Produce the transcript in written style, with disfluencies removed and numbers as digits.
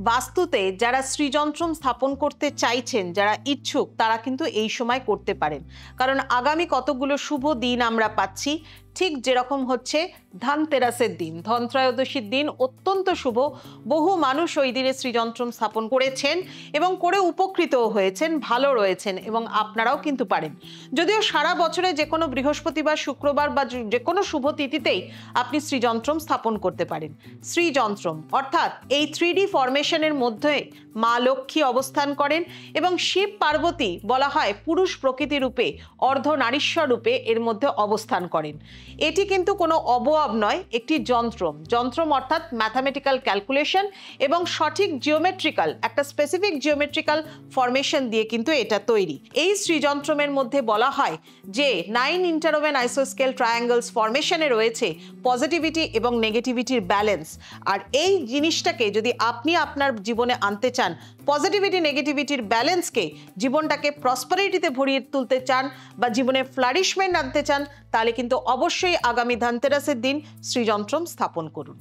বাস্তুতে যারা শ্রীযন্ত্রম স্থাপন করতে চাইছেন, যারা ইচ্ছুক, তারা কিন্তু এই সময় করতে পারেন। কারণ আগামী কতগুলো শুভ দিন আমরা পাচ্ছি, ঠিক যেরকম হচ্ছে ধনতেরাসের দিন, ধনত্রয়োদশীর দিন অত্যন্ত শুভ। বহু মানুষ ওই দিনে শ্রীযন্ত্রম স্থাপন করেছেন এবং করে উপকৃতও হয়েছেন, ভালো রয়েছেন, এবং আপনারাও কিন্তু পারেন। যদিও সারা বছরে যে কোনো বৃহস্পতিবার, শুক্রবার বা যে কোনো শুভ তিথিতেই আপনি শ্রীযন্ত্রম স্থাপন করতে পারেন। শ্রীযন্ত্রম অর্থাৎ এই 3D ফরমেশনের মধ্যে মা লক্ষ্মী অবস্থান করেন এবং শিব পার্বতী বলা হয় পুরুষ প্রকৃতি রূপে, অর্ধনারীশ্বর রূপে এর মধ্যে অবস্থান করেন। এটি কিন্তু কোনো অবয়ব নয়, একটি যন্ত্রম। যন্ত্রম অর্থাৎ ম্যাথামেটিক্যাল ক্যালকুলেশন এবং সঠিক জিওমেট্রিক্যাল, একটা স্পেসিফিক জিওমেট্রিক্যাল ফরমেশন দিয়ে কিন্তু এটা তৈরি। এই শ্রীযন্ত্রমের মধ্যে বলা হয় যে 9 ইন্টারওভেন আইসোস্কেল ট্রায়াঙ্গলস ফরমেশনে রয়েছে পজিটিভিটি এবং নেগেটিভিটির ব্যালেন্স। আর এই জিনিসটাকে যদি আপনি আপনার জীবনে আনতে চান, পজিটিভিটি নেগেটিভিটির ব্যালেন্সকে, জীবনটাকে প্রসপারিটিতে ভরিয়ে তুলতে চান বা জীবনে ফ্লারিশমেন্ট আনতে চান, তাহলে কিন্তু অবশ্যই আগামী ধনতেরাসের দিন শ্রীযন্ত্রম স্থাপন করুন।